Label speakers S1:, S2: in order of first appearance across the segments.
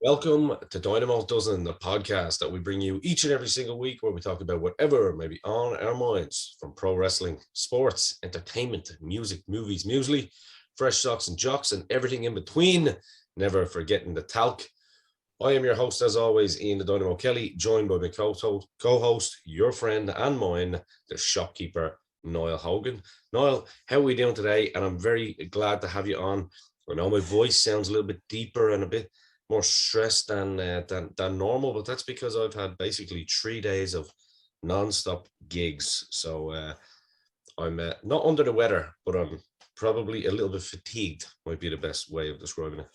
S1: Welcome to Dynamo Dozen, the podcast that we bring you each and every single week where we talk about whatever may be on our minds, from pro wrestling, sports, entertainment, music, movies, muesli, fresh socks and jocks, and everything in between, never forgetting the talc. I am your host, as always, Ian the Dynamo Kelly, joined by my co-host, your friend and mine, the shopkeeper, Niall Hogan. Niall, how are we doing today? And I'm very glad to have you on. I know my voice sounds a little bit deeper and a bit more stressed than normal, but that's because I've had basically 3 days of non-stop gigs. So I'm not under the weather, but I'm probably a little bit fatigued. Might be the best way of describing it.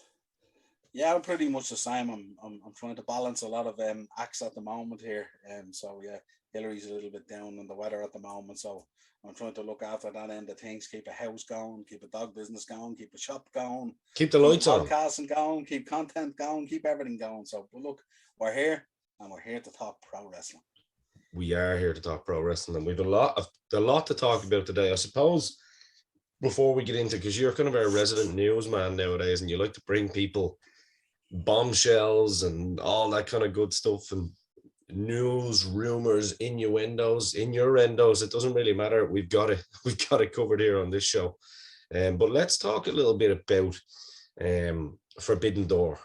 S2: Yeah, I'm pretty much the same. I'm trying to balance a lot of acts at the moment here. So yeah, Hillary's a little bit down on the weather at the moment. So I'm trying to look after that end of things, keep a house going, keep a dog business going, keep a shop going,
S1: Keep the
S2: keep
S1: lights on.
S2: podcasting going, keep content going, keep everything going. So but look, we're here and we're here to talk pro wrestling.
S1: We are here to talk pro wrestling, and we've a lot to talk about today. I suppose before we get into, because you're kind of our resident newsman nowadays, and you like to bring people bombshells and all that kind of good stuff, and news, rumors, innuendos, innuendos. It doesn't really matter. We've got it covered here on this show. But let's talk a little bit about Forbidden Door.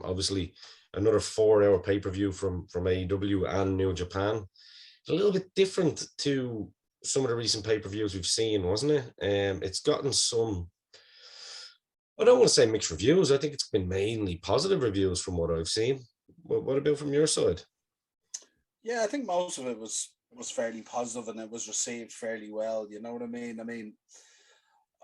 S1: Obviously, another 4-hour pay-per-view from AEW and New Japan. A little bit different to some of the recent pay-per-views we've seen, wasn't it? It's gotten some, I don't want to say mixed reviews. I think it's been mainly positive reviews from what I've seen. What about from your side?
S2: Yeah, I think most of it was fairly positive and it was received fairly well. You know what I mean?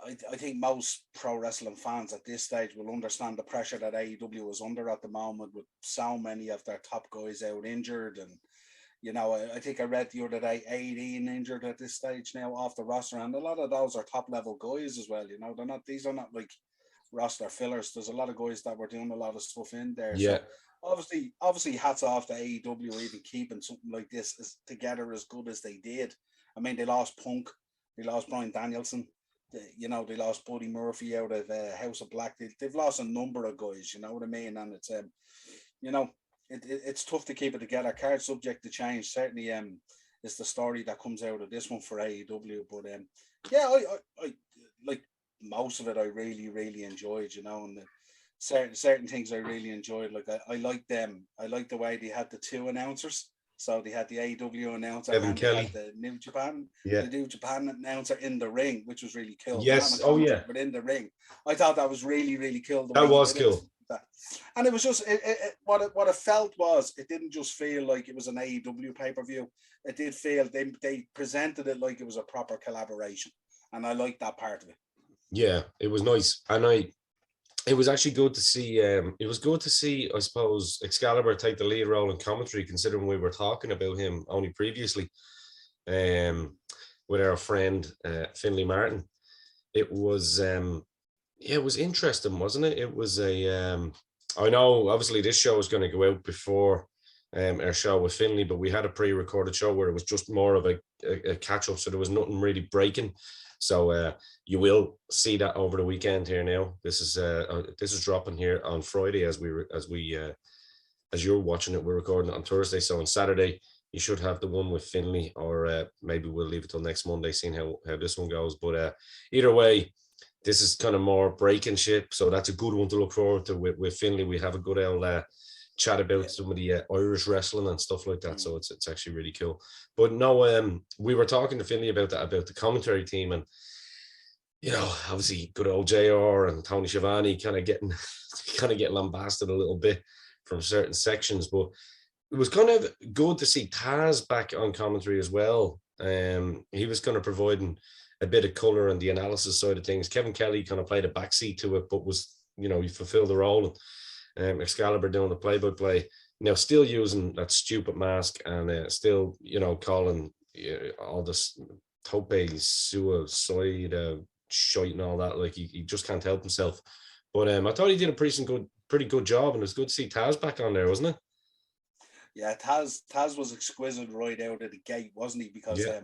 S2: I think most pro wrestling fans at this stage will understand the pressure that AEW is under at the moment, with so many of their top guys out injured. And, I think I read the other day 18 injured at this stage now off the roster. And a lot of those are top level guys as well. These are not like roster fillers. There's a lot of guys that were doing a lot of stuff in there.
S1: Yeah,
S2: So obviously hats off to AEW even keeping something like this together as good as they did. I mean, they lost Punk, they lost Brian Danielson, they lost Buddy Murphy out of House of Black. They've lost a number of guys. You know what I mean? And it's you know, it's tough to keep it together. Card subject to change. Certainly, is the story that comes out of this one for AEW. But yeah, I like most of it. I really, really enjoyed. And certain things I really enjoyed. Like I like them. I like the way they had the two announcers. So they had the AEW announcer
S1: Kevin
S2: and they had
S1: Kelly.
S2: The
S1: Yeah.
S2: New Japan announcer in the ring, which was really cool. Not on
S1: Yes.
S2: the
S1: Oh,
S2: commentary,
S1: yeah.
S2: but in the ring. I thought that was really, really cool the
S1: That
S2: way he
S1: was
S2: did it.
S1: cool.
S2: And it was just what it felt was it didn't just feel like it was an AEW pay-per-view. It did feel they presented it like it was a proper collaboration, and I liked that part of it.
S1: Yeah, it was nice, and it was actually good to see. It was good to see, I suppose, Excalibur take the lead role in commentary, considering we were talking about him only previously, um, with our friend Finley Martin. It was yeah, it was interesting, wasn't it? It was I know obviously this show is going to go out before our show with Finley, but we had a pre-recorded show where it was just more of a catch-up, so there was nothing really breaking. So you will see that over the weekend here now. This is dropping here on Friday as you're watching it. We're recording it on Thursday, so on Saturday you should have the one with Finley, or maybe we'll leave it till next Monday, seeing how this one goes. But either way, this is kind of more breaking ship, so that's a good one to look forward to with Finley. We have a good old chat about
S2: Yeah.
S1: some of the Irish wrestling and stuff like that. So it's actually really cool. But no, we were talking to Finley about the commentary team, and obviously good old JR and Tony Schiavone kind of getting lambasted a little bit from certain sections, but it was kind of good to see Taz back on commentary as well. He was kind of providing a bit of color and the analysis side of things. Kevin Kelly kind of played a backseat to it, but he fulfilled the role. Excalibur doing the play-by-play. Now, still using that stupid mask and still, calling all this tope, suicide, shite and all that. Like he just can't help himself. But I thought he did a pretty good job, and it was good to see Taz back on there, wasn't it?
S2: Yeah, Taz was exquisite right out of the gate, wasn't he? Because
S1: Yeah.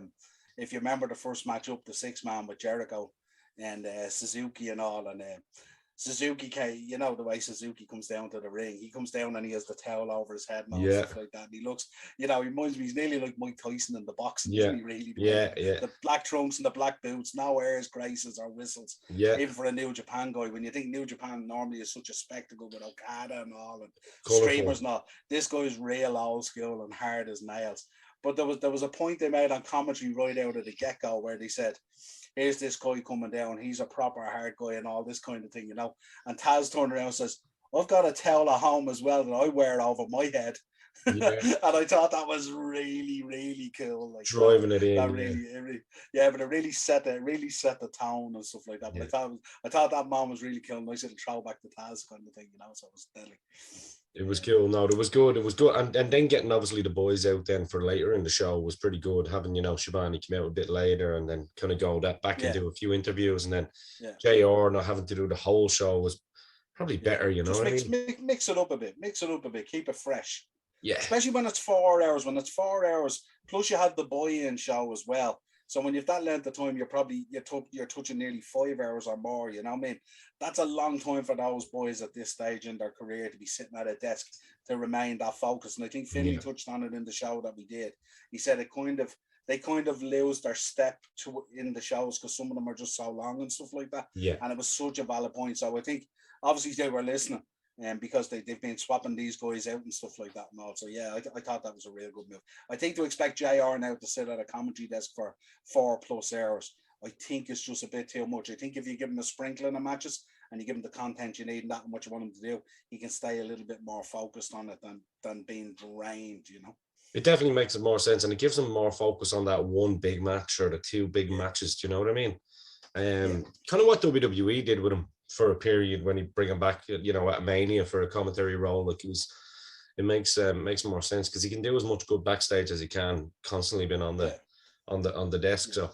S2: if you remember the first match up, the 6-man with Jericho and Suzuki and all, and Suzuki, you know, the way Suzuki comes down to the ring, he comes down and he has the towel over his head and all
S1: Yeah.
S2: stuff like that. And he looks, you know, he reminds me, he's nearly like Mike Tyson in the boxing,
S1: Yeah.
S2: isn't he, really?
S1: Yeah.
S2: The black trunks and the black boots, no airs, graces, or whistles.
S1: Yeah.
S2: Even for a New Japan guy, when you think New Japan normally is such a spectacle with Okada and all, and
S1: Colourful.
S2: streamers and all, this guy's real old school and hard as nails. But there was a point they made on commentary right out of the get-go where they said, here's this guy coming down, he's a proper hard guy and all this kind of thing, you know. And Taz turned around and says, I've got a towel at home as well that I wear over my head. Yeah. And I thought that was really, really cool. Like
S1: driving it in.
S2: That really, but it really set the tone and stuff like that. But I thought that moment was really cool. Nice little throwback to Taz kind of thing, you know. So it was deadly.
S1: It was cool. No, it was good. It was good. And then getting obviously the boys out then for later in the show was pretty good. Having, you know, Shivani come out a bit later and then kind of go back and do a few interviews, and then JR not having to do the whole show was probably better, you know.
S2: Just mix it up a bit, keep it fresh.
S1: Yeah.
S2: Especially when it's 4 hours. When it's 4 hours, plus you have the buy-in show as well. So when you've that length of time, you're touching nearly 5 hours or more, you know what I mean? That's a long time for those boys at this stage in their career to be sitting at a desk to remain that focused. And I think Finley touched on it in the show that we did. He said they kind of lose their step in the shows because some of them are just so long and stuff like that.
S1: Yeah.
S2: And it was such a valid point. So I think obviously they were listening. Because they've been swapping these guys out and stuff like that and all. So yeah, I thought that was a real good move. I think to expect JR now to sit at a commentary desk for 4+ hours, I think it's just a bit too much. I think if you give him a sprinkling of matches and you give him the content you need and that and what you want him to do, he can stay a little bit more focused on it than being drained, you know.
S1: It definitely makes it more sense, and it gives him more focus on that one big match or the two big matches. Do you know what I mean? Kind of what WWE did with him for a period when he bring him back, you know, at Mania for a commentary role. Like it makes more sense because he can do as much good backstage as he can, constantly been on the desk. So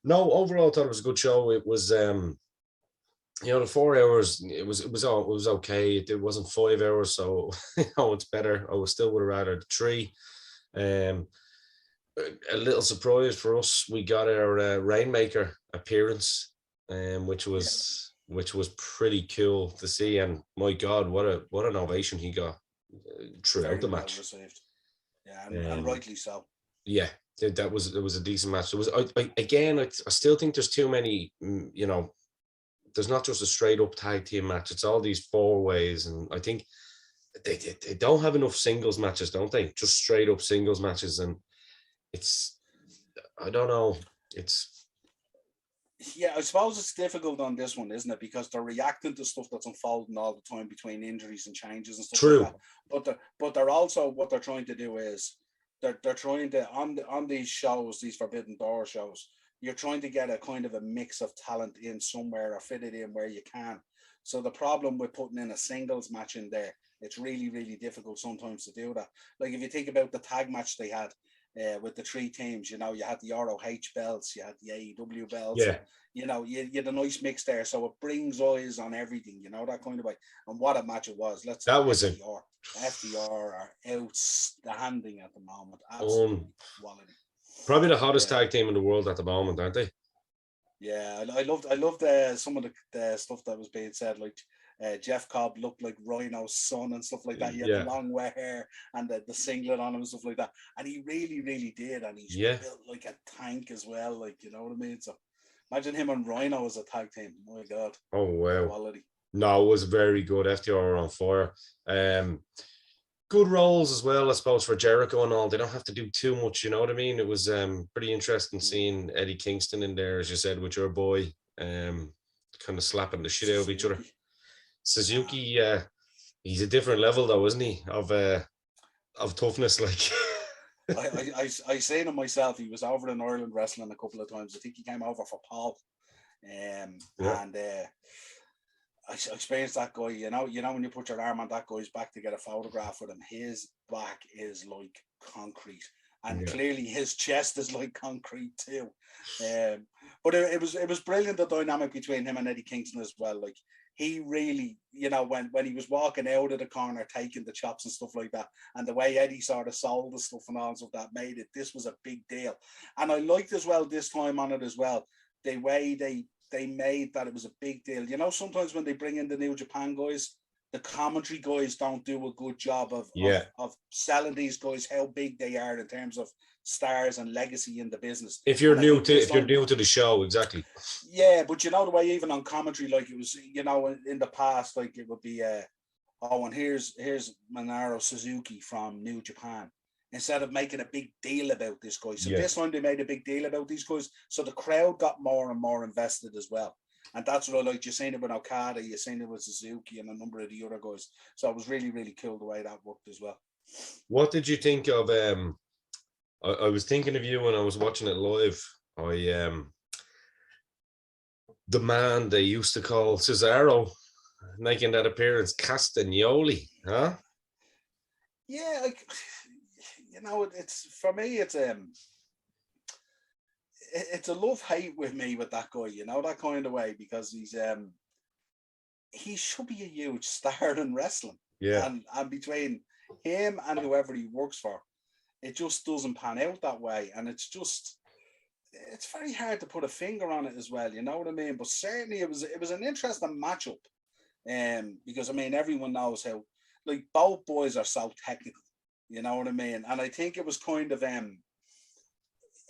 S1: no, overall I thought it was a good show. It was you know, the 4 hours, it was okay. It wasn't 5 hours, so you know, it's better. I still would have rather the 3. A little surprise for us, we got our Rainmaker appearance, which was pretty cool to see. And my God, what an ovation he got throughout the match. Well received.
S2: Yeah, and rightly so.
S1: Yeah, it was a decent match. It was I still think there's too many. You know, there's not just a straight up tag team match. It's all these 4 ways, and I think they don't have enough singles matches, don't they? Just straight up singles matches, and I don't know.
S2: Yeah, I suppose it's difficult on this one, isn't it? Because they're reacting to stuff that's unfolding all the time between injuries and changes and stuff like that. But they're also, what they're trying to do is they're trying to on these shows, these Forbidden Door shows, you're trying to get a kind of a mix of talent in somewhere or fit it in where you can. So the problem with putting in a singles match in there, it's really, really difficult sometimes to do that. Like if you think about the tag match they had, with the 3 teams, you know, you had the ROH belts, you had the AEW belts, you know, you had a nice mix there, so it brings eyes on everything, you know, that kind of way. And what a match it was. FDR are outstanding at the moment. Absolutely quality.
S1: Probably the hottest tag team in the world at the moment, aren't they?
S2: Yeah, I loved some of the stuff that was being said, like Jeff Cobb looked like Rhino's son and stuff like that. He had the long white hair and the singlet on him and stuff like that. And he really, really did. And he's built like a tank as well. Like, you know what I mean? So imagine him and Rhino as a tag team. My God.
S1: Oh, wow.
S2: Quality.
S1: No, it was very good. FTR are on fire. Good roles as well, I suppose, for Jericho and all. They don't have to do too much, you know what I mean? It was pretty interesting seeing Eddie Kingston in there, as you said, with your boy, kind of slapping the shit out of each other. Suzuki, he's a different level though, isn't he? Of toughness, like.
S2: I seen him myself. He was over in Ireland wrestling a couple of times. I think he came over for Paul, and I experienced that guy. You know when you put your arm on that guy's back to get a photograph with him, his back is like concrete, and clearly his chest is like concrete too. But it was brilliant, the dynamic between him and Eddie Kingston as well. Like, he really, you know, when he was walking out of the corner, taking the chops and stuff like that, and the way Eddie sort of sold the stuff and all stuff that this was a big deal. And I liked as well this time on it as well, the way they they made that it was a big deal. You know, sometimes when they bring in the New Japan guys, the commentary guys don't do a good job of selling these guys how big they are in terms of stars and legacy in the business.
S1: If you're new to the show, exactly.
S2: Yeah, but you know the way even on commentary, like it was, you know, in the past, like it would be and here's Minoru Suzuki from New Japan. Instead of making a big deal about this guy. So this one they made a big deal about these guys. So the crowd got more and more invested as well. And that's what I like. You're saying it with Okada, you're saying it with Suzuki and a number of the other guys. So it was really, really cool the way that worked as well.
S1: What did you think of I was thinking of you when I was watching it live. The man they used to call Cesaro making that appearance, Castagnoli, huh?
S2: Yeah, like, you know, it's for me, it's a love-hate with me with that guy, you know, that kind of way, because he should be a huge star in wrestling.
S1: Yeah.
S2: And between him and whoever he works for, it just doesn't pan out that way. And it's very hard to put a finger on it as well, you know what I mean? But certainly it was an interesting matchup. Because I mean, everyone knows how, like, both boys are so technical, you know what I mean? And I think it was kind of it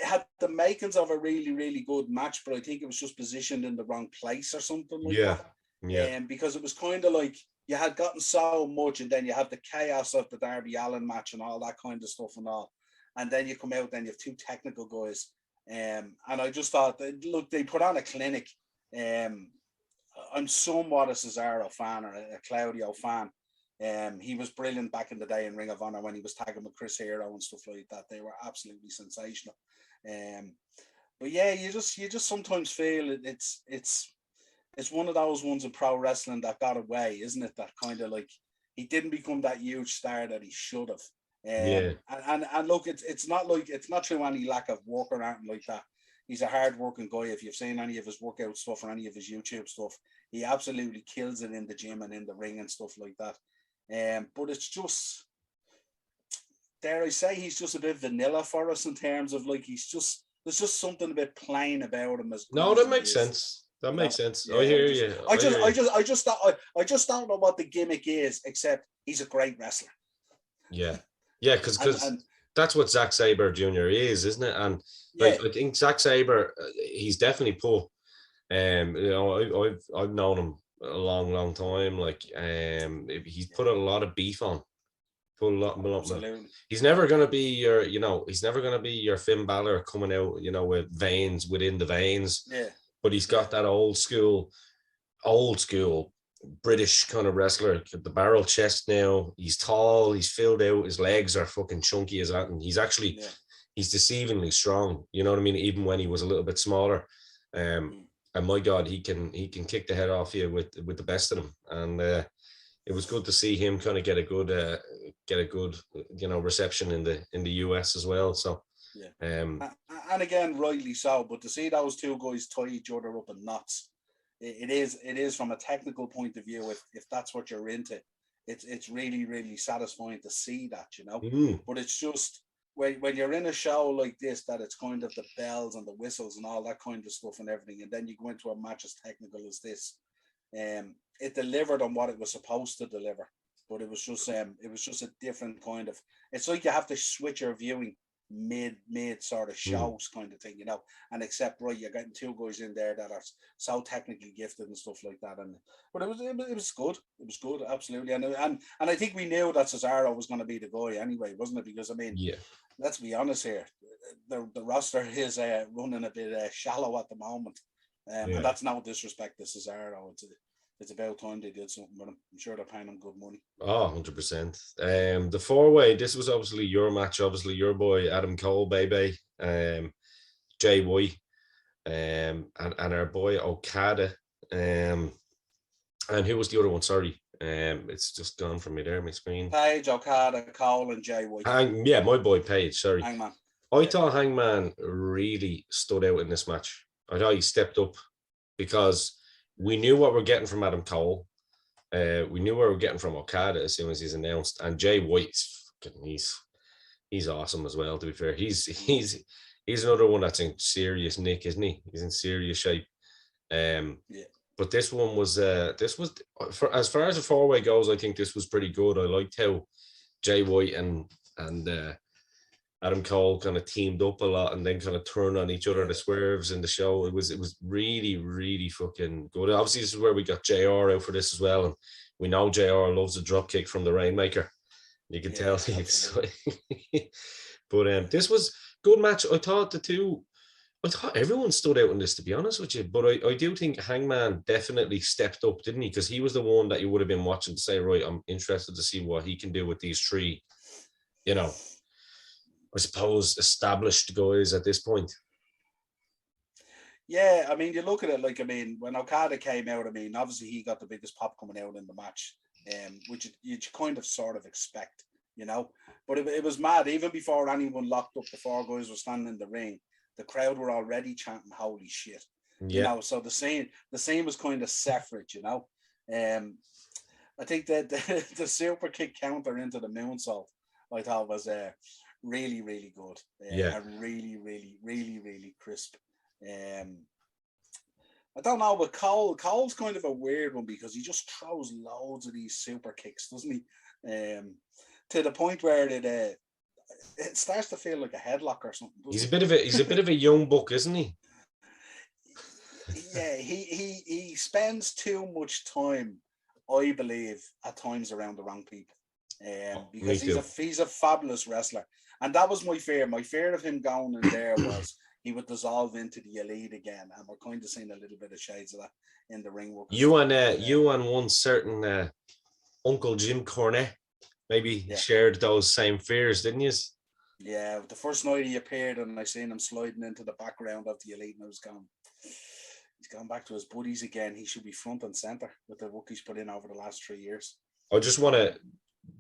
S2: had the makings of a really, really good match, but I think it was just positioned in the wrong place or something like that. Yeah. Because it was kind of like you had gotten so much, and then you have the chaos of the Darby Allin match and all that kind of stuff and all. And then you come out, then you have two technical guys. And I just thought, look, they put on a clinic. I'm somewhat a Cesaro fan or a Claudio fan. He was brilliant back in the day in Ring of Honor when he was tagging with Chris Hero and stuff like that. They were absolutely sensational. But yeah, you just sometimes feel it's one of those ones in pro wrestling that got away, isn't it? That kind of like he didn't become that huge star that he should have. And look, it's not through any lack of work or anything like that. He's a hard-working guy. If you've seen any of his workout stuff or any of his YouTube stuff, he absolutely kills it in the gym and in the ring and stuff like that. But it's just, dare I say, he's just a bit vanilla for us in terms of like there's just something a bit plain about him.
S1: That makes sense. That makes sense. Yeah, I hear you.
S2: I just don't know what the gimmick is, except he's a great wrestler.
S1: Yeah, because that's what Zack Sabre Jr. is, isn't it? And like, I think Zack Sabre, he's definitely put. You know, I've known him a long time. Like, he's put a lot of beef on. Absolutely. He's never gonna be your Finn Balor coming out, you know, with veins within the veins.
S2: Yeah.
S1: But he's got that old school British kind of wrestler, the barrel chest now. He's tall, he's filled out, his legs are fucking chunky as that, and he's actually he's deceivingly strong. You know what I mean? Even when he was a little bit smaller. And my God, he can kick the head off you with the best of them. And it was good to see him kind of get a good you know, reception in the US as well. So
S2: and again, rightly so. But to see those two guys tie each other up in knots, it is from a technical point of view. If that's what you're into, it's really, really satisfying to see that, you know. But it's just when you're in a show like this, that it's kind of the bells and the whistles and all that kind of stuff and everything, and then you go into a match as technical as this, it delivered on what it was supposed to deliver. But it was just a different kind of. It's like you have to switch your viewing mid sort of shows kind of thing, you know, and except right, you're getting two guys in there that are so technically gifted and stuff like that. But it was good, absolutely. And I think we knew that Cesaro was going to be the guy anyway, wasn't it? Because I mean, let's be honest here, the roster is running a bit shallow at the moment, and that's no disrespect to Cesaro. It's about time they did something with him. I'm sure they're paying him good money.
S1: Oh, 100%. The four-way, this was obviously your match, obviously your boy Adam Cole, baby, Jay White, and our boy Okada. And who was the other one? Sorry. It's just gone from me there, my screen.
S2: Page, Okada, Cole, and Jay White.
S1: My boy Page, sorry.
S2: Hangman.
S1: I thought Hangman really stood out in this match. I thought he stepped up because we knew what we're getting from Adam Cole. We knew what we're getting from Okada as soon as he's announced. And Jay White's he's awesome as well, to be fair. He's another one that's in serious nick, isn't he? He's in serious shape.
S2: Yeah.
S1: But this one was for as far as the four-way goes, I think this was pretty good. I liked how Jay White and Adam Cole kind of teamed up a lot and then kind of turned on each other. The swerves in the show, it was really, really fucking good. Obviously, this is where we got JR out for this as well, and we know JR loves a drop kick from the Rainmaker. You can tell he's. But this was good match. I thought everyone stood out in this, to be honest with you. But I do think Hangman definitely stepped up, didn't he? Because he was the one that you would have been watching to say, right, I'm interested to see what he can do with these three, I suppose, established guys at this point.
S2: Yeah, I mean, you look at it like, I mean, when Okada came out, I mean, obviously he got the biggest pop coming out in the match, which you kind of sort of expect, But it was mad. Even before anyone locked up, the four guys were standing in the ring. The crowd were already chanting "Holy shit!" So the scene was kind of separate, I think that the super kick counter into the moonsault, I thought was really, really good. And really, really, really, really crisp. I don't know, but Cole's kind of a weird one because he just throws loads of these super kicks, doesn't he? To the point where it starts to feel like a headlock or something.
S1: He's a bit of a young buck, isn't he?
S2: Yeah, he spends too much time, I believe, at times around the wrong people. Because he's a fabulous wrestler. And that was my fear. My fear of him going in there was he would dissolve into the Elite again. And we're kind of seeing a little bit of shades of that in the ring work.
S1: You and one certain Uncle Jim Cornette maybe shared those same fears, didn't you?
S2: Yeah, the first night he appeared and I seen him sliding into the background of the Elite and I was going, he's gone back to his buddies again. He should be front and center with the work he's put in over the last 3 years.
S1: I just want to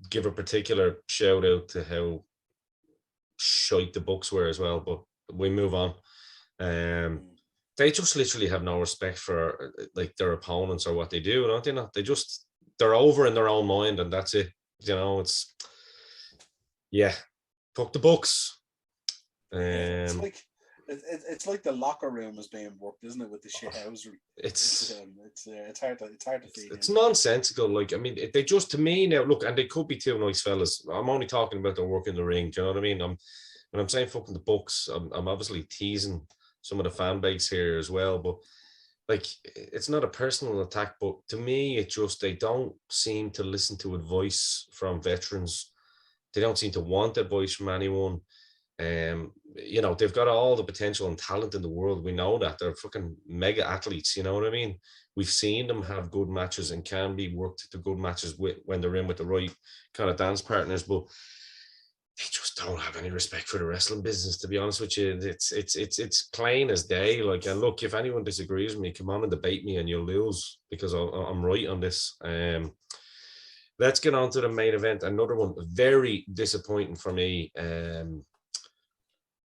S1: give a particular shout out to how shite the Bucks were as well, but we move on. They just literally have no respect for like their opponents or what they do, don't they? Not they're over in their own mind, and that's it. It's fuck the Bucks.
S2: It's like the locker room is being worked, isn't it, with the shithousery? It's hard to feed.
S1: It's nonsensical. Like, I mean, they just, to me now, look, and they could be two nice fellas. I'm only talking about their work in the ring. Do you know what I mean? When I'm saying fucking the Bucks, I'm obviously teasing some of the fan base here as well. But like, it's not a personal attack. But to me, they don't seem to listen to advice from veterans. They don't seem to want advice from anyone. They've got all the potential and talent in the world. We know that they're fucking mega athletes. You know what I mean? We've seen them have good matches and can be worked to good matches when they're in with the right kind of dance partners, but they just don't have any respect for the wrestling business, to be honest with you. It's plain as day. Like, and look, if anyone disagrees with me, come on and debate me and you'll lose because I'm right on this. Let's get on to the main event. Another one very disappointing for me.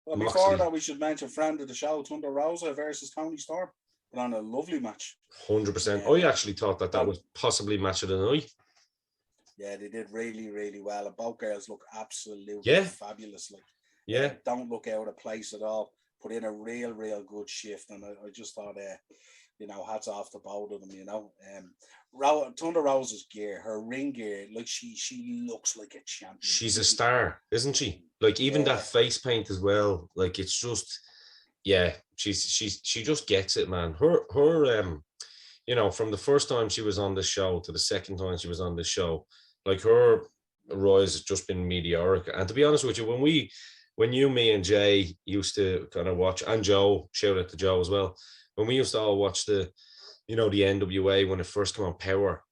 S2: Well, before that, we should mention friend of the show, Thunder Rosa versus Tony Storm. Put on a lovely match.
S1: 100%. I actually thought that was possibly match of the night.
S2: Yeah, they did really, really well. And both girls look absolutely fabulous. Like, don't look out of place at all. Put in a real, real good shift. And I just thought, hats off to both of them, Thunder Rosa's gear, her ring gear, like she looks like a champion.
S1: She's a star, isn't she? Like, even that face paint as well. Like, it's just, she just gets it, man. Her from the first time she was on the show to the second time she was on the show, like, her rise has just been meteoric. And to be honest with you, when you, me, and Jay used to kind of watch, and Joe, shout out to Joe as well, when we used to all watch the NWA when it first came on Power,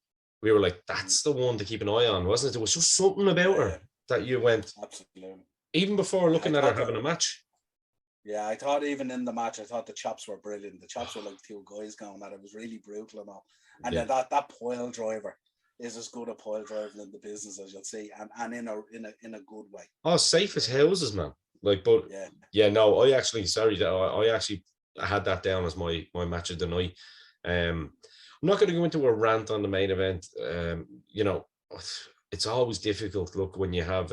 S1: we were like, that's the one to keep an eye on, wasn't it? There was just something about her that you went,
S2: absolutely.
S1: Even before looking at her having a match.
S2: Yeah, I thought even in the match, I thought the chops were brilliant. The chops were like two guys going at it. It was really brutal and all. And then that pile driver is as good a pile driver in the business as you'll see, and in a good way.
S1: Oh, safe as houses, man. Like, but I actually had that down as my match of the night. I'm not going to go into a rant on the main event. It's always difficult. Look, when you have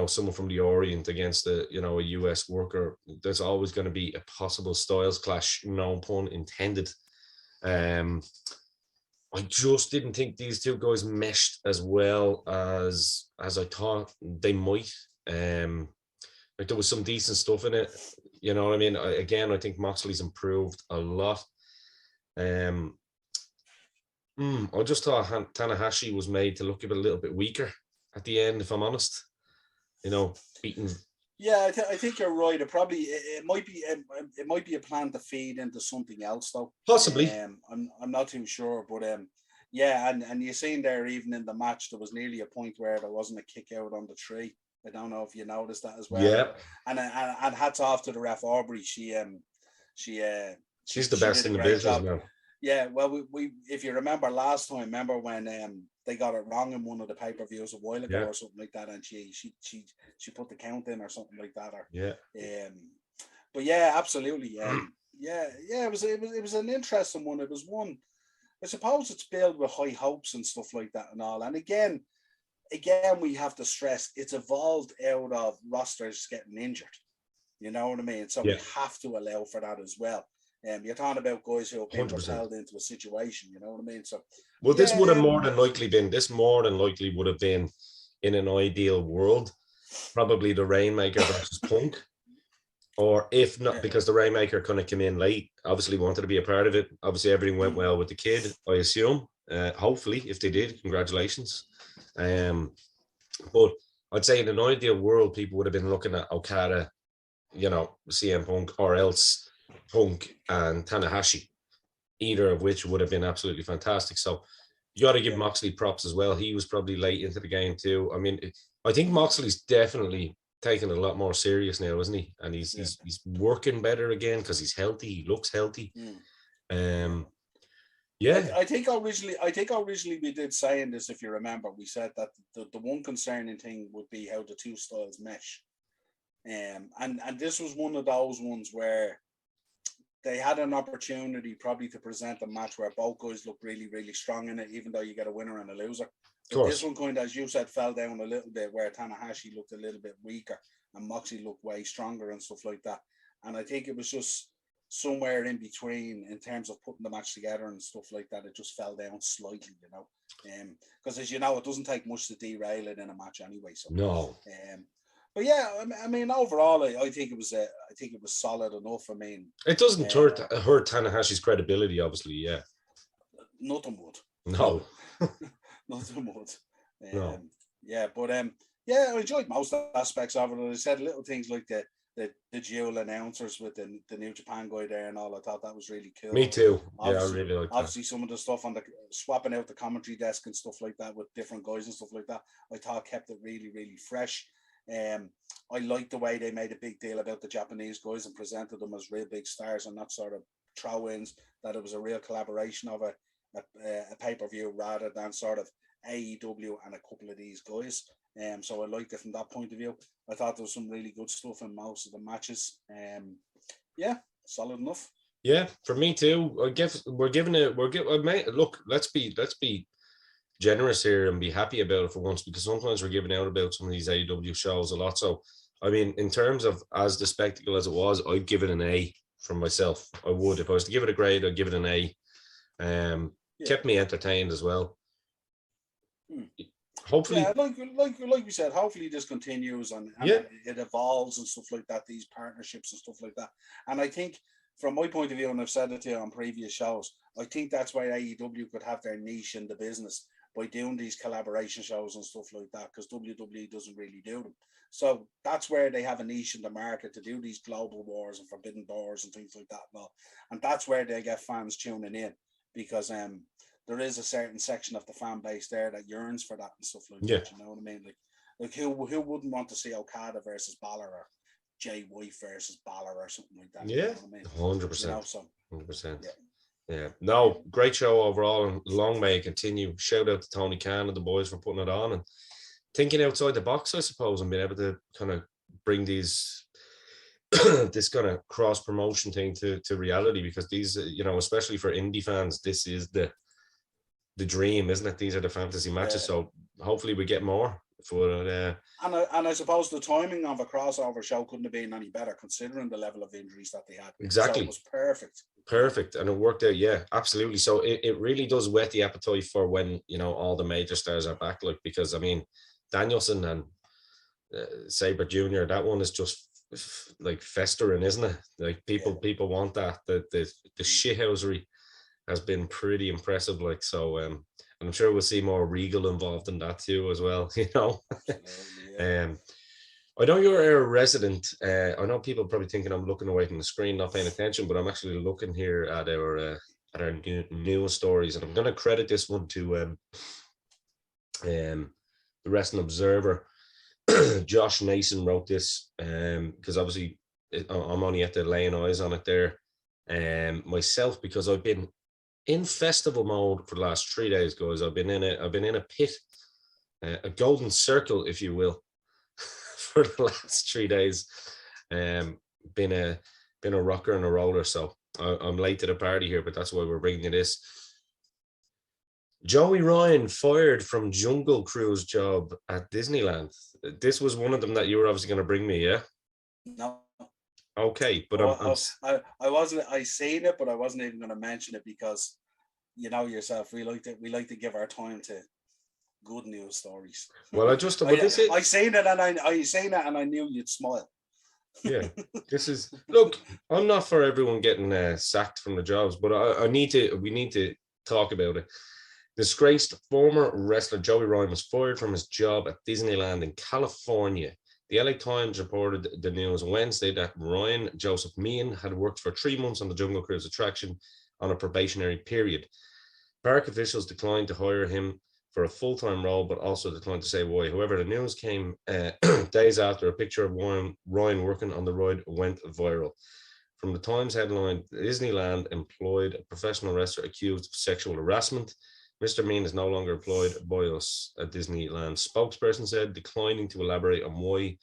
S1: someone from the Orient against a US worker, there's always going to be a possible styles clash, no pun intended. I just didn't think these two guys meshed as well as I thought they might. Like there was some decent stuff in it. You know what I mean? I think Moxley's improved a lot. I just thought Tanahashi was made to look a little bit weaker at the end, if I'm honest. You know, beating.
S2: Yeah, I think you're right. It might be a plan to feed into something else though.
S1: Possibly.
S2: I'm not too sure, but yeah, and you seen there even in the match there was nearly a point where there wasn't a kick out on the tree. I don't know if you noticed that as well.
S1: Yeah.
S2: And hats off to the ref Aubrey. She's
S1: the best in the business now.
S2: Yeah, well, we if you remember last time, when they got it wrong in one of the pay-per-views a while ago or something like that, and she put the count in or something like that. But yeah, absolutely. It was an interesting one. It was one. I suppose it's built with high hopes and stuff like that and all. And again, we have to stress it's evolved out of rosters getting injured. You know what I mean? So we have to allow for that as well. You're talking about guys who have been 100%. Propelled into a situation, you know what I mean? So,
S1: well, this would have more than likely would have been in an ideal world, probably the Rainmaker versus Punk, or if not, because the Rainmaker kind of came in late, obviously wanted to be a part of it. Obviously, everything went well with the kid, I assume. Hopefully, if they did, congratulations. But I'd say in an ideal world, people would have been looking at Okada, you know, CM Punk, or else Punk and Tanahashi, either of which would have been absolutely fantastic. So you got to give Moxley props as well. He was probably late into the game too. I mean, I think Moxley's definitely taking it a lot more serious now, isn't he? And he's working better again because he's healthy. He looks healthy.
S2: I think originally we did say in this, if you remember, we said that the one concerning thing would be how the two styles mesh. And this was one of those ones where they had an opportunity probably to present a match where both guys look really, really strong in it, even though you get a winner and a loser. But this one kind of, as you said, fell down a little bit where Tanahashi looked a little bit weaker and Moxley looked way stronger and stuff like that. And I think it was just somewhere in between in terms of putting the match together and stuff like that. It just fell down slightly, you know. Because as you know, it doesn't take much to derail it in a match anyway. So
S1: no.
S2: But yeah, I mean, overall, I think it was solid enough. I mean,
S1: it doesn't hurt Tanahashi's credibility, obviously. Yeah,
S2: nothing would.
S1: No,
S2: nothing would.
S1: No.
S2: Yeah, but I enjoyed most aspects of it. I said little things like the dual announcers with the New Japan guy there and all. I thought that was really cool.
S1: Me too. I really like that.
S2: Obviously, some of the stuff on the swapping out the commentary desk and stuff like that with different guys and stuff like that, I thought kept it really, really fresh. I liked the way they made a big deal about the Japanese guys and presented them as real big stars and not sort of throw-ins, that it was a real collaboration of a pay-per-view rather than sort of AEW and a couple of these guys. So I liked it from that point of view. I thought there was some really good stuff in most of the matches. Solid enough.
S1: Yeah, for me too. Look, let's be generous here and be happy about it for once, because sometimes we're giving out about some of these AEW shows a lot. So I mean, in terms of as the spectacle as it was, I'd give it an A from myself. I would. If I was to give it a grade, I'd give it an A. Kept me entertained as well. Hopefully,
S2: like we said, hopefully this continues and it evolves and stuff like that, these partnerships and stuff like that. And I think from my point of view, and I've said it to you on previous shows, I think that's why AEW could have their niche in the business by doing these collaboration shows and stuff like that, because WWE doesn't really do them. So that's where they have a niche in the market to do these global wars and forbidden doors and things like that. And that's where they get fans tuning in, because there is a certain section of the fan base there that yearns for that and stuff like that. You know what I mean? Like who wouldn't want to see Okada versus Balor, or Jay White versus Balor, or something like that?
S1: Yeah,
S2: you know what I mean?
S1: 100%.
S2: You know, so
S1: 100%. Yeah. No, great show overall, and long may it continue. Shout out to Tony Khan and the boys for putting it on and thinking outside the box, I suppose, and being able to kind of bring these this kind of cross promotion thing to reality, because these, you know, especially for indie fans, this is the dream, isn't it? These are the fantasy matches. So hopefully we get more.
S2: And I suppose the timing of a crossover show couldn't have been any better considering the level of injuries that they had.
S1: Exactly.
S2: So it was perfect.
S1: Perfect. And it worked out. Yeah, absolutely. So it really does whet the appetite for when, you know, all the major stars are back. Like, because I mean, Danielson and Sabre Jr., that one is just like festering, isn't it? Like people want that. The shithousery has been pretty impressive. Like, so and I'm sure we'll see more Regal involved in that too as well, you know. I know you're a resident. I know people are probably thinking I'm looking away from the screen, not paying attention, but I'm actually looking here at our news stories, and I'm going to credit this one to the Wrestling Observer. Josh Nason wrote this because obviously I'm only at the laying eyes on it there myself, because I've been in festival mode for the last 3 days, guys. I've been in a pit, a golden circle, if you will, for the last 3 days. Been a rocker and a roller, so I'm late to the party here, but that's why we're bringing you this. Joey Ryan fired from Jungle Cruise job at Disneyland. This was one of them that you were obviously going to bring me, yeah?
S2: No.
S1: Okay, but
S2: I wasn't. I seen it, but I wasn't even going to mention it because, you know yourself, we like to give our time to good news stories.
S1: Well, I
S2: seen it and I knew you'd smile.
S1: Yeah, this is, look, I'm not for everyone getting sacked from the jobs, but we need to talk about it. Disgraced former wrestler Joey Ryan was fired from his job at Disneyland in California. The LA Times reported the news Wednesday that Ryan Joseph Meehan had worked for 3 months on the Jungle Cruise attraction on a probationary period. Park officials declined to hire him for a full-time role, but also declined to say why. However, the news came days after a picture of Ryan working on the ride went viral. From the Times headline, Disneyland employed a professional wrestler accused of sexual harassment. Mr. Meehan is no longer employed by us, a Disneyland spokesperson said, declining to elaborate on why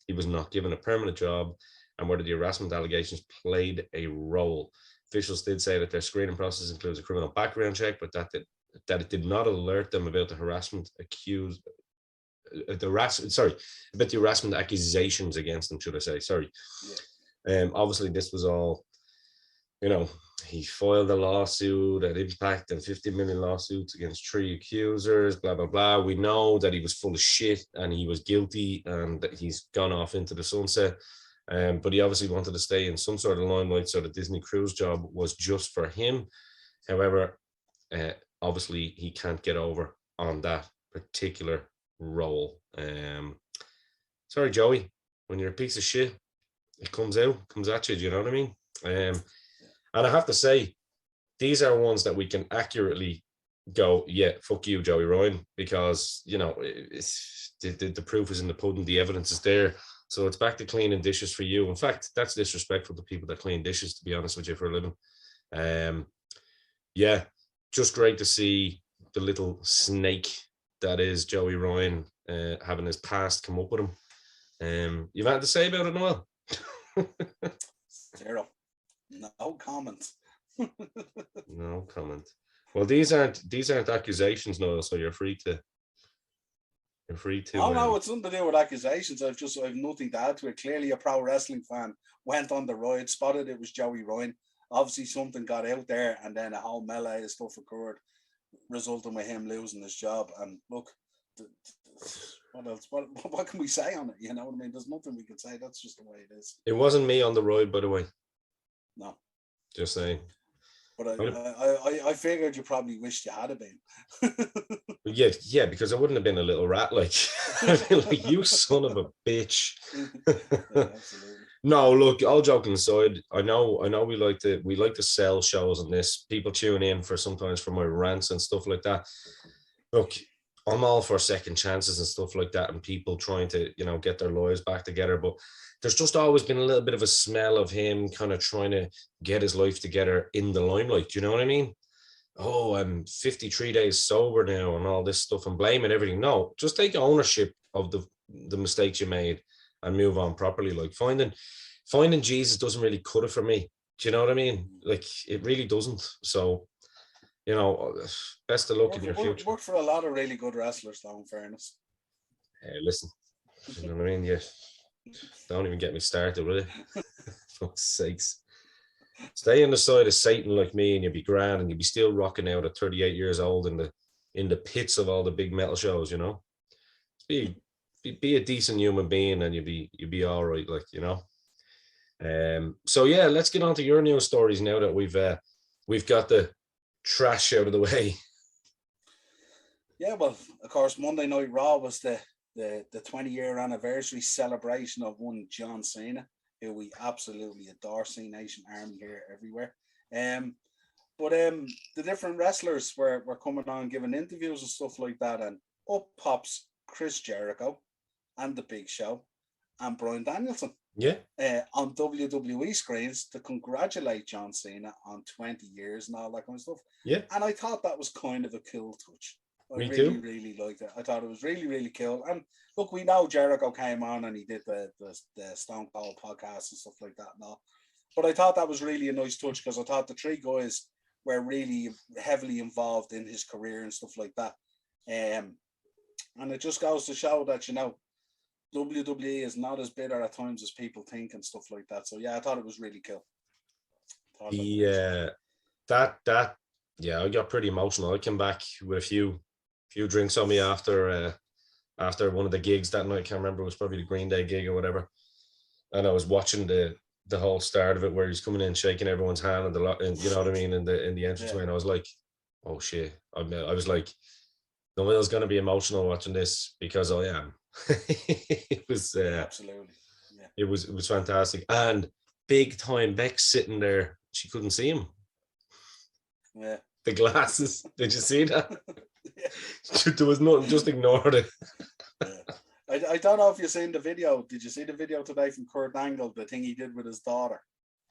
S1: he was not given a permanent job and whether the harassment allegations played a role. Officials did say that their screening process includes a criminal background check, but that it did not alert them about the harassment about the harassment accusations against them, should I say? Sorry. Yeah. Obviously, this was all, you know, he filed a lawsuit at Impact and 50 million lawsuits against 3 accusers, blah, blah, blah. We know that he was full of shit and he was guilty and that he's gone off into the sunset. But he obviously wanted to stay in some sort of limelight, so the Disney cruise job was just for him. However, obviously he can't get over on that particular role. Sorry, Joey, when you're a piece of shit, it comes at you. Do you know what I mean? And I have to say, these are ones that we can accurately go, yeah, fuck you, Joey Ryan, because, you know, it's the proof is in the pudding, the evidence is there. So it's back to cleaning dishes for you. In fact, that's disrespectful to people that clean dishes, to be honest with you, for a living. Yeah, just great to see the little snake that is Joey Ryan having his past come up with him. You've had to say about it, Noel?
S2: Zero. No comment.
S1: No comment. Well, these aren't accusations, Noel, so you're free to.
S2: Oh no, it's nothing to do with accusations. I've nothing to add to it. Clearly, a pro wrestling fan went on the ride, spotted it was Joey Ryan. Obviously, something got out there, and then a whole melee of stuff occurred, resulting with him losing his job. And look, what else? What can we say on it? You know what I mean? There's nothing we can say. That's just the way it is.
S1: It wasn't me on the ride, by the way.
S2: No.
S1: Just saying.
S2: But I figured you probably wished you had been.
S1: yeah, because I wouldn't have been a little rat like, like you son of a bitch.
S2: Yeah, absolutely.
S1: No, look, all joking aside, I know we like to sell shows on this. People tune in sometimes for my rants and stuff like that. Look, I'm all for second chances and stuff like that, and people trying to, you know, get their lives back together. But there's just always been a little bit of a smell of him kind of trying to get his life together in the limelight. Do you know what I mean? Oh, I'm 53 days sober now and all this stuff and blaming everything. No, just take ownership of the mistakes you made and move on properly. Like finding Jesus doesn't really cut it for me. Do you know what I mean? Like, it really doesn't. So, you know, best of luck in your future.
S2: Worked for a lot of really good wrestlers, though, in fairness.
S1: Listen, you know what I mean? Yeah, don't even get me started, will you? For sakes. Stay on the side of Satan like me, and you'll be grand, and you'll be still rocking out at 38 years old in the pits of all the big metal shows. You know, be a decent human being, and you'll be all right. Like, you know. So yeah, let's get on to your news stories now that we've got the trash out of the way.
S2: Yeah, well, of course, Monday Night Raw was the 20-year anniversary celebration of one John Cena, who we absolutely adore. C Nation Army here everywhere. But the different wrestlers were coming on giving interviews and stuff like that, and up pops Chris Jericho and The Big Show and Bryan Danielson.
S1: Yeah.
S2: On WWE screens to congratulate John Cena on 20 years and all that kind of stuff.
S1: Yeah.
S2: And I thought that was kind of a cool touch. I really liked it. I thought it was really, really cool. And look, we know Jericho came on and he did the Stone Cold podcast and stuff like that and all. But I thought that was really a nice touch because I thought the three guys were really heavily involved in his career and stuff like that. And it just goes to show that, you know, WWE is not as bitter at times as people think and stuff like that. So yeah, I thought it was really cool.
S1: Yeah, I got pretty emotional. I came back with a few drinks on me after one of the gigs that night. I can't remember, it was probably the Green Day gig or whatever. And I was watching the whole start of it where he's coming in, shaking everyone's hand, and you know what I mean, in the entranceway. And I was like, oh shit. I was like, Noel's going to be emotional watching this because I am. It was
S2: absolutely. Yeah.
S1: It was fantastic. And big time Beck sitting there. She couldn't see him.
S2: Yeah.
S1: The glasses. Did you see that?
S2: Yeah.
S1: There was nothing, just ignored it.
S2: Yeah. I don't know if you've seen the video. Did you see the video today from Kurt Angle, the thing he did with his daughter?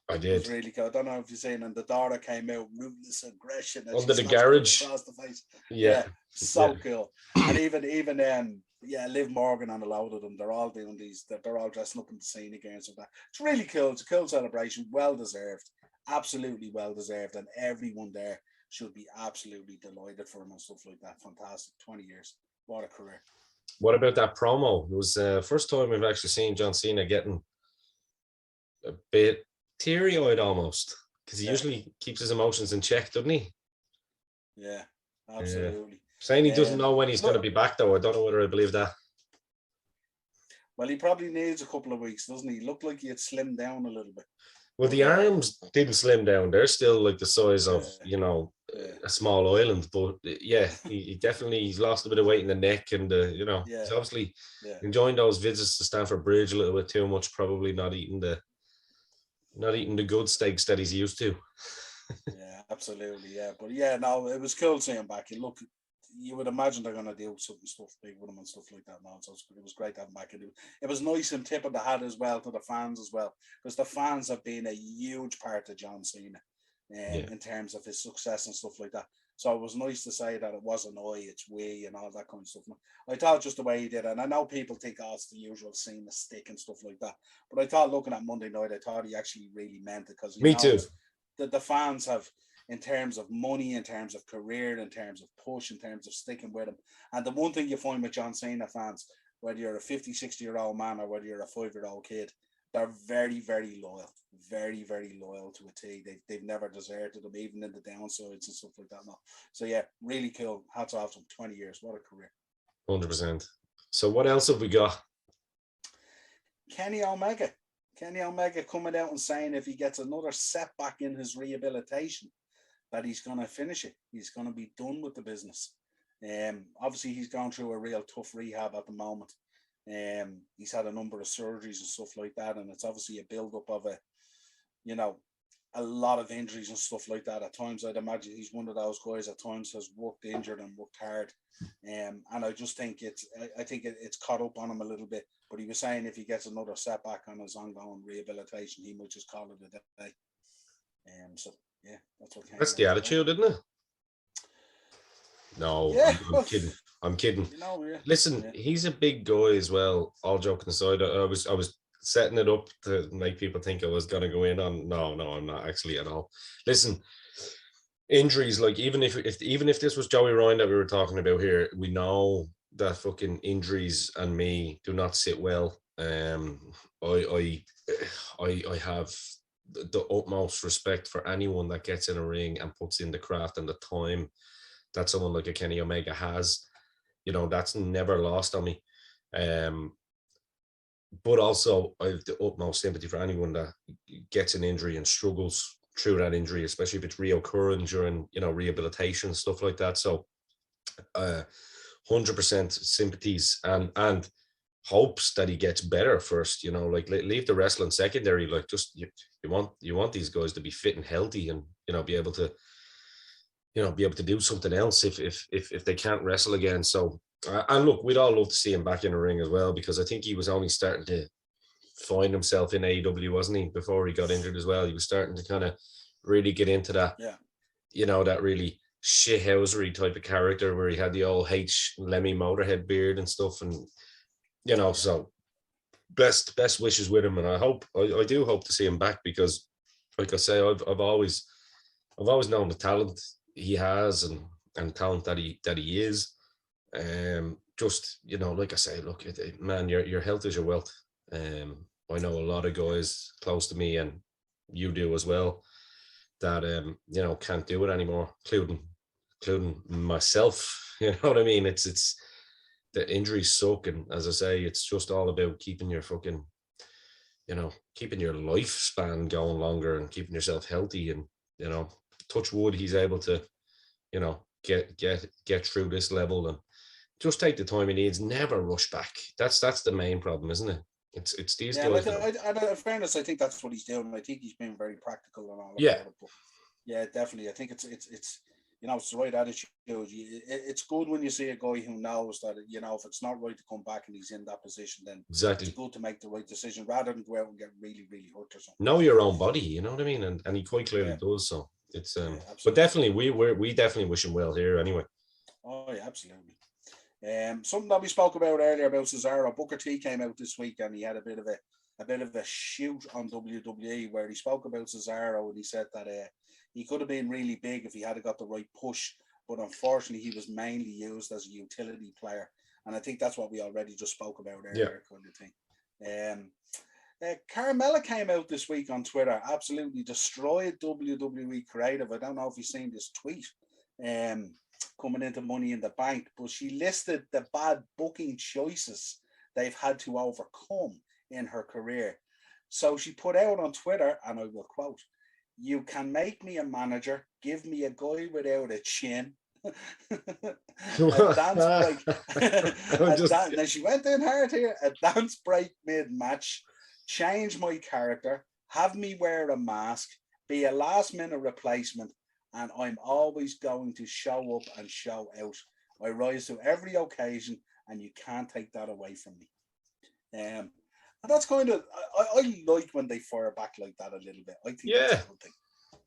S1: I did.
S2: It was really cool. I don't know if you've seen, and the daughter came out ruthless aggression
S1: under the garage
S2: across the face.
S1: Yeah.
S2: So cool. And even Liv Morgan and a load of them, they're all doing these. They're all dressing up in the Cena games and that. It's really cool. It's a cool celebration. Well deserved. Absolutely well deserved. And everyone there should be absolutely delighted for him and stuff like that. Fantastic. 20 years. What a career.
S1: What about that promo? It was the first time we've actually seen John Cena getting a bit teary-eyed almost, because he usually keeps his emotions in check, doesn't he?
S2: Yeah, absolutely.
S1: Yeah. Saying he doesn't know when he's going to be back, though. I don't know whether I believe that.
S2: Well, he probably needs a couple of weeks, doesn't he? Looked like he had slimmed down a little bit.
S1: Well, the arms didn't slim down. They're still like the size of, a small island. But yeah, he definitely, he's lost a bit of weight in the neck, and he's obviously enjoying those visits to Stamford Bridge a little bit too much. Probably not eating the good steaks that he's used to.
S2: Yeah, absolutely. Yeah, but yeah, no, it was cool seeing him back. You would imagine they're going to do some stuff big with him and stuff like that now. So it was great to have him back. It was nice him tipping the hat as well to the fans as well, because the fans have been a huge part of John Cena in terms of his success and stuff like that. So it was nice to say that it wasn't I, it's we, and all that kind of stuff. I thought just the way he did it, and I know people think, it's the usual Cena stick and stuff like that, but I thought looking at Monday night, I thought he actually really meant it, because
S1: me too.
S2: The fans have, in terms of money, in terms of career, in terms of push, in terms of sticking with him. And the one thing you find with John Cena fans, whether you're a 50, 60-year-old man or whether you're a 5-year-old kid, they're very, very loyal. Very, very loyal to a T. They've never deserted him, even in the downsides and stuff like that. No. So yeah, really cool. Hats off to him. 20 years. What a career.
S1: 100%. So what else have we got?
S2: Kenny Omega. Kenny Omega coming out and saying if he gets another setback in his rehabilitation, that he's going to finish it. He's going to be done with the business. Obviously, he's gone through a real tough rehab at the moment. He's had a number of surgeries and stuff like that, and it's obviously a build-up of a lot of injuries and stuff like that. At times, I'd imagine he's one of those guys at times has worked injured and worked hard. And I just think it's caught up on him a little bit. But he was saying if he gets another setback on his ongoing rehabilitation, he might just call it a day. So yeah, that's
S1: the attitude, isn't it? No,
S2: yeah,
S1: I'm kidding. Listen, he's a big guy as well. All joking aside, I was setting it up to make people think I was going to go in on. No, I'm not actually at all. Listen, injuries, like even if this was Joey Ryan that we were talking about here, we know that fucking injuries and me do not sit well. I have the utmost respect for anyone that gets in a ring and puts in the craft and the time that someone like a Kenny Omega has. You know, that's never lost on me. But also, I have the utmost sympathy for anyone that gets an injury and struggles through that injury, especially if it's reoccurring during, you know, rehabilitation, stuff like that. So, 100% sympathies and hopes that he gets better first. You know, like leave the wrestling secondary. Like, just you want these guys to be fit and healthy, and you know, be able to do something else if they can't wrestle again. So, and look, we'd all love to see him back in the ring as well, because I think he was only starting to find himself in AEW, wasn't he, before he got injured as well. He was starting to kind of really get into that, you know, that really shithousery type of character where he had the old H Lemmy Motorhead beard and stuff, and you know, so best wishes with him, and I do hope to see him back, because like I say, I've always known the talent he has and talent that he is. Just, you know, like I say, look, man, your health is your wealth. I know a lot of guys close to me, and you do as well, that you know, can't do it anymore, including myself. You know what I mean? It's the injuries suck, and as I say, it's just all about keeping your fucking, you know, keeping your lifespan going longer and keeping yourself healthy. And you know, touch wood, he's able to, you know, get through this level and just take the time he needs. Never rush back. That's the main problem, isn't it? It's these guys.
S2: In fairness, I think that's what he's doing. I think he's been very practical and all about it. But yeah, definitely. I think it's you know, it's the right attitude. It's good when you see a guy who knows that, you know, if it's not right to come back and he's in that position, then it's good to make the right decision rather than go out and get really, really hurt or something.
S1: Know your own body, you know what I mean? And he quite clearly does. So it's but definitely we definitely wish him well here anyway.
S2: Oh yeah, absolutely. Something that we spoke about earlier about Cesaro. Booker T came out this week and he had a bit of a shoot on WWE where he spoke about Cesaro, and he said that he could have been really big if he had got the right push, but unfortunately he was mainly used as a utility player, and I think that's what we already just spoke about earlier, kind of thing. Carmella came out this week on Twitter, absolutely destroyed WWE creative. I don't know if you've seen this tweet. Coming into Money in the Bank, but she listed the bad booking choices they've had to overcome in her career. So she put out on Twitter, and I will quote, "You can make me a manager, give me a guy without a chin, a dance break." Now she went in hard here. A dance break mid-match, change my character, have me wear a mask, be a last-minute replacement, and I'm always going to show up and show out. I rise to every occasion, and you can't take that away from me. And that's kind of, I like when they fire back like that a little bit. I think that's a good thing.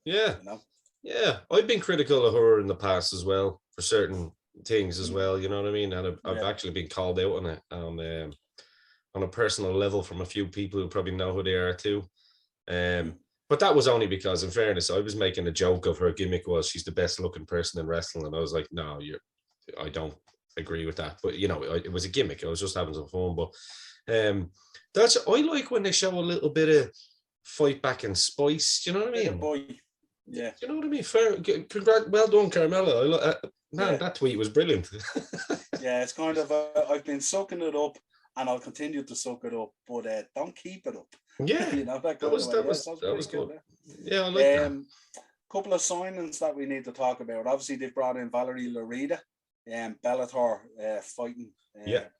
S1: Yeah.
S2: You know?
S1: Yeah. I've been critical of her in the past as well for certain things as well. You know what I mean? And I've actually been called out on it on a personal level from a few people who probably know who they are too. But that was only because, in fairness, I was making a joke of her gimmick was she's the best looking person in wrestling. And I was like, no, I don't agree with that. But, you know, it was a gimmick. I was just having some fun. But I like when they show a little bit of fight back and spice. Do you know what I mean?
S2: Boy. Yeah.
S1: Do you know what I mean? Fair. Well done, Carmella. That tweet was brilliant.
S2: Yeah, it's kind of, I've been sucking it up and I'll continue to suck it up, but don't keep it up.
S1: Yeah,
S2: you know, that
S1: was good. Yeah, I like that.
S2: Couple of signings that we need to talk about. Obviously, they've brought in Valerie Larita, Bellator fighting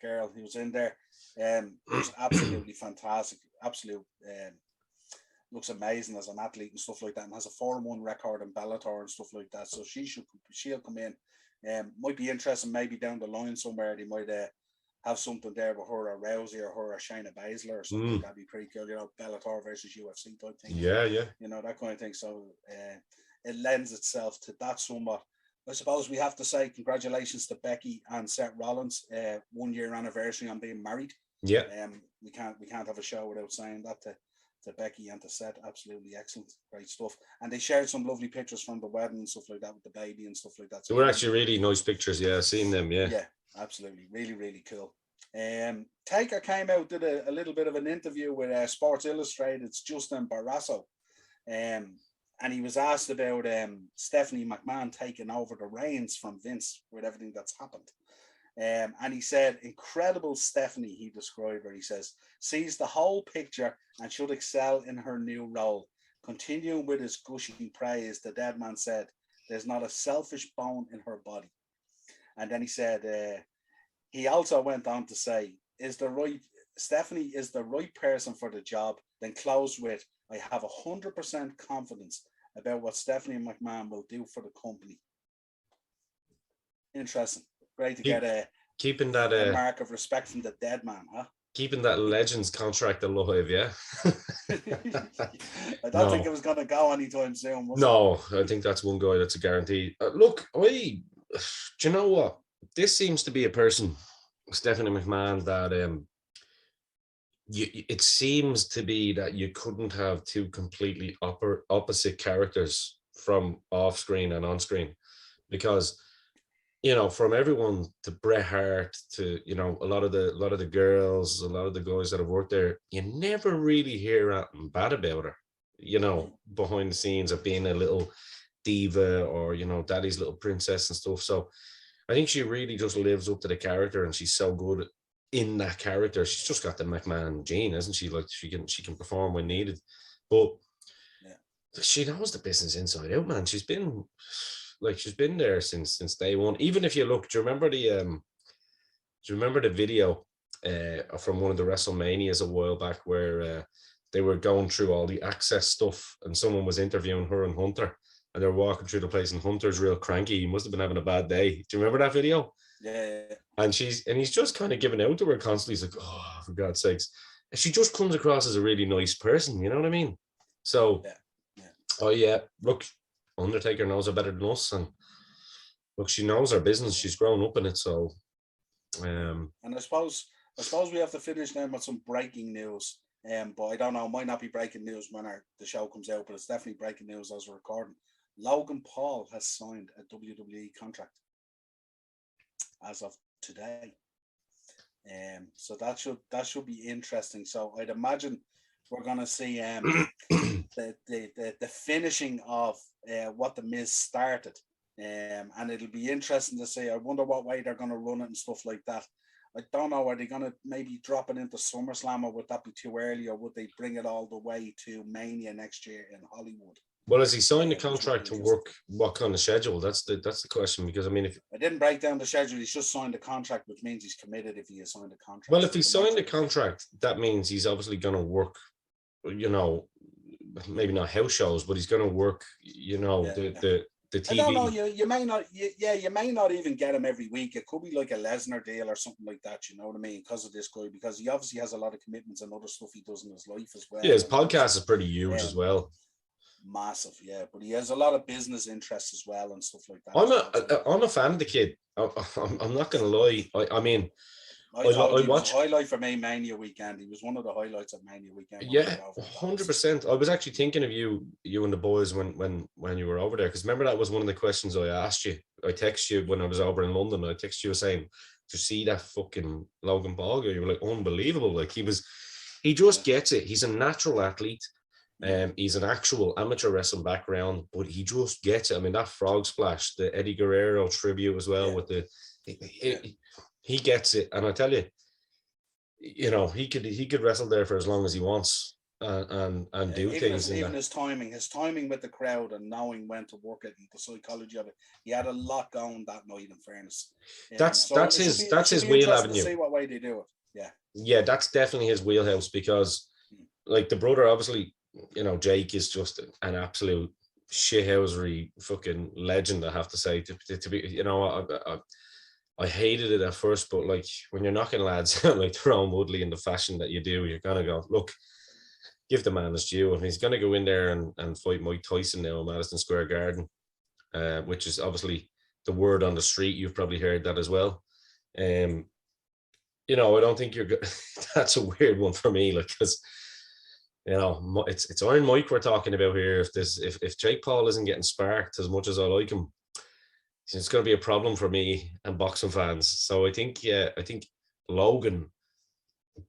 S2: girl who was in there. Was absolutely fantastic. Looks amazing as an athlete and stuff like that, and has a 4-1 record in Bellator and stuff like that. So she'll come in. Might be interesting maybe down the line somewhere. They might have something there with her or Rousey or her or Shayna Baszler or something. That'd be pretty cool, you know, Bellator versus UFC type thing.
S1: Yeah.
S2: You know, that kind of thing. So it lends itself to that somewhat. I suppose we have to say congratulations to Becky and Seth Rollins, 1 year anniversary on being married.
S1: Yeah.
S2: We can't have a show without saying that to Becky and to Seth. Absolutely excellent, great stuff. And they shared some lovely pictures from the wedding and stuff like that with the baby and stuff like that.
S1: So they were actually really nice pictures. Yeah, seeing them. Yeah.
S2: Absolutely. Really, really cool. Taker came out, did a little bit of an interview with Sports Illustrated's Justin Barrasso. And he was asked about Stephanie McMahon taking over the reins from Vince with everything that's happened. And he said, incredible Stephanie, he described her. He says, sees the whole picture and should excel in her new role. Continuing with his gushing praise, the dead man said, there's not a selfish bone in her body. And then he said, he also went on to say, Stephanie is the right person for the job, then closed with, I have 100% confidence about what Stephanie McMahon will do for the company. Interesting. Great to get a mark of respect from the dead man, huh?
S1: Keeping that Legends contract alive, yeah.
S2: I don't think it was going to go anytime soon.
S1: I think that's one guy that's a guarantee. Look, do you know what? This seems to be a person, Stephanie McMahon, that it seems to be that you couldn't have two completely opposite characters from off screen and on screen, because from everyone to Bret Hart to a lot of the girls, a lot of the guys that have worked there, you never really hear anything bad about her. Behind the scenes of being a little diva or daddy's little princess and stuff. So I think she really just lives up to the character, and she's so good in that character. She's just got the McMahon gene, isn't she? Like she can perform when needed, but she knows the business inside out, man. She's been there since day one. Even if you look, do you remember the video from one of the WrestleManias a while back where they were going through all the access stuff and someone was interviewing her and Hunter, and they're walking through the place and Hunter's real cranky. He must have been having a bad day. Do you remember that video?
S2: Yeah.
S1: And he's just kind of giving out to her constantly. He's like, oh, for God's sakes. And she just comes across as a really nice person. You know what I mean? So, look, Undertaker knows her better than us. And look, she knows her business. She's grown up in it. So,
S2: and I suppose we have to finish then with some breaking news. But I don't know, it might not be breaking news when the show comes out, but it's definitely breaking news as we're recording. Logan Paul has signed a WWE contract as of today. So that should be interesting. So I'd imagine we're gonna see the finishing of what the Miz started. And it'll be interesting to see. I wonder what way they're gonna run it and stuff like that. I don't know, are they gonna maybe drop it into SummerSlam, or would that be too early, or would they bring it all the way to Mania next year in Hollywood?
S1: Well, has he signed the contract to work what kind of schedule? That's the question, because I mean, if
S2: I didn't break down the schedule, he's just signed a contract, which means he's committed if he has signed a contract.
S1: Well, if he signed a contract, that means he's obviously going to work, maybe not house shows, but he's going to work, the TV.
S2: I don't know, you may not, you may not even get him every week. It could be like a Lesnar deal or something like that, you know what I mean? Because of this guy, because he obviously has a lot of commitments and other stuff he does in his life as well.
S1: Yeah, his podcast is pretty huge as well.
S2: Massive, yeah, but he has a lot of business interests as well and stuff like that.
S1: I'm a fan of the kid. I'm not going to lie. I mean,
S2: I watched a highlight for me Mania weekend. He was one of the highlights of Mania weekend.
S1: Yeah, 100%. I was actually thinking of you and the boys when you were over there, because remember that was one of the questions I asked you. I texted you when I was over in London. I texted you saying, to see that fucking Logan Paul guy, you were like, unbelievable. Like he just gets it. He's a natural athlete. He's an actual amateur wrestling background, but he just gets it. I mean, that frog splash, the Eddie Guerrero tribute as well, with he gets it. And I tell you, he could wrestle there for as long as he wants and do things.
S2: Even his timing with the crowd and knowing when to work it and the psychology of it, he had a lot going that night. In fairness,
S1: that's his wheel avenue.
S2: To see what way they do it.
S1: Yeah, that's definitely his wheelhouse, because like the brother, obviously. Jake is just an absolute shithousery fucking legend, I have to say. To be, I hated it at first, but like when you're knocking lads out like Tyrone Woodley in the fashion that you do, you're gonna go, look, give the man his due, and he's gonna go in there and fight Mike Tyson now in Madison Square Garden, which is obviously the word on the street. You've probably heard that as well. I don't think you're good. That's a weird one for me, like, because. It's Iron Mike we're talking about here. If Jake Paul isn't getting sparked as much as I like him, it's going to be a problem for me and boxing fans. So I think, I think Logan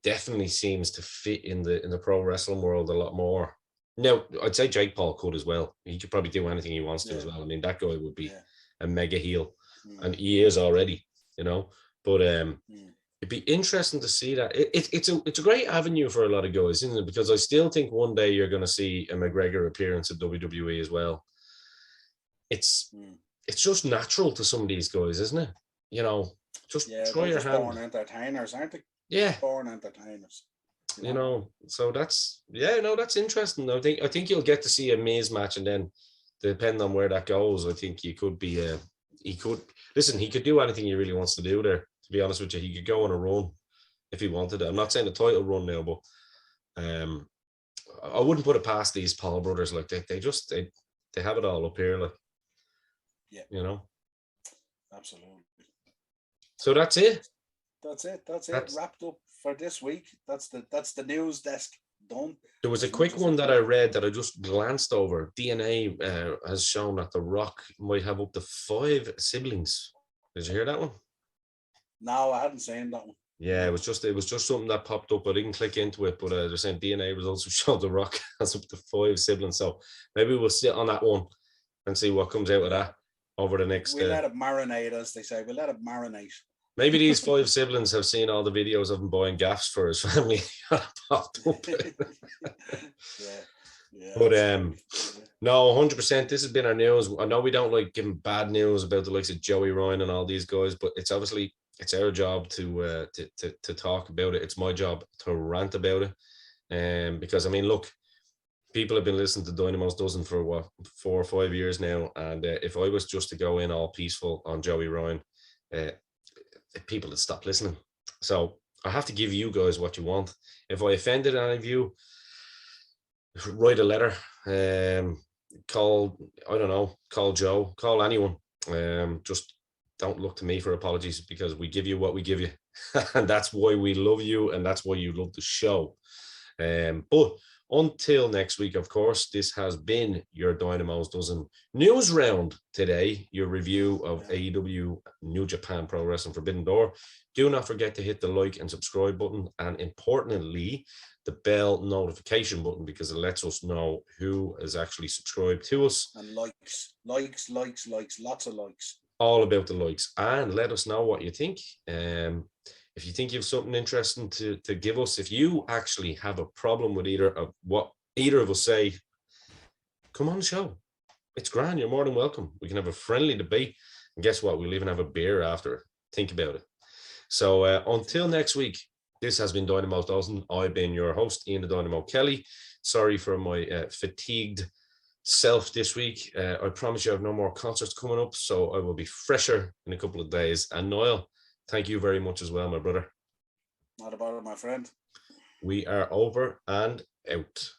S1: definitely seems to fit in the pro wrestling world a lot more. Now, I'd say Jake Paul could as well. He could probably do anything he wants to as well. I mean, that guy would be a mega heel, and he is already, you know. But it'd be interesting to see that. It's a great avenue for a lot of guys, isn't it? Because I still think one day you're going to see a McGregor appearance at WWE as well. It's just natural to some of these guys, isn't it? You know, just try your hand.
S2: Born entertainers, aren't they?
S1: Yeah,
S2: born entertainers.
S1: You know, so that's that's interesting. I think you'll get to see a Miz match, and then depending on where that goes, I think he could he could do anything he really wants to do there. To be honest with you, he could go on a run if he wanted it. I'm not saying a title run now, but I wouldn't put it past these Paul brothers. Like they have it all up here, like you know.
S2: Absolutely.
S1: So that's it.
S2: That's it. Wrapped up for this week. That's the news desk done.
S1: There was a quick one that I read that I just glanced over. DNA has shown that The Rock might have up to 5 siblings. Did you hear that one?
S2: No, I hadn't seen that one.
S1: Yeah, it was just something that popped up. I didn't click into it, but they're saying DNA results have shown The Rock has up to 5 siblings. So maybe we'll sit on that one and see what comes out of that over the next.
S2: We'll let it marinate, as they say. We'll let it marinate.
S1: Maybe these 5 siblings have seen all the videos of him buying gaffs for his family. Popped up. But no, 100%. This has been our news. I know we don't like giving bad news about the likes of Joey Ryan and all these guys, but it's obviously our job to talk about it. It's my job to rant about it. Because I mean, look, people have been listening to Dynamo's Dozen for what 4 or 5 years now, and if I was just to go in all peaceful on Joey Ryan, people would stop listening. So I have to give you guys what you want. If I offended any of you, write a letter, call Joe, call anyone. Just don't look to me for apologies, because we give you what we give you. And that's why we love you, and that's why you love the show. But until next week, of course, this has been your Dynamo's Dozen news round today, your review of AEW New Japan Pro Wrestling Forbidden Door. Do not forget to hit the like and subscribe button, and importantly, the bell notification button, because it lets us know who is actually subscribed to us.
S2: And likes, lots of likes.
S1: All about the likes, and let us know what you think. If you think you have something interesting to give us, if you actually have a problem with either of what either of us say, come on the show. It's grand. You're more than welcome. We can have a friendly debate. And guess what? We'll even have a beer after it. Think about it. So until next week, this has been Dynamo's Dozen. I've been your host, Ian the Dynamo Kelly. Sorry for my fatigued self this week. I promise you I have no more concerts coming up, so I will be fresher in a couple of days. And Niall, thank you very much as well, my brother.
S2: Not about it, my friend.
S1: We are over and out.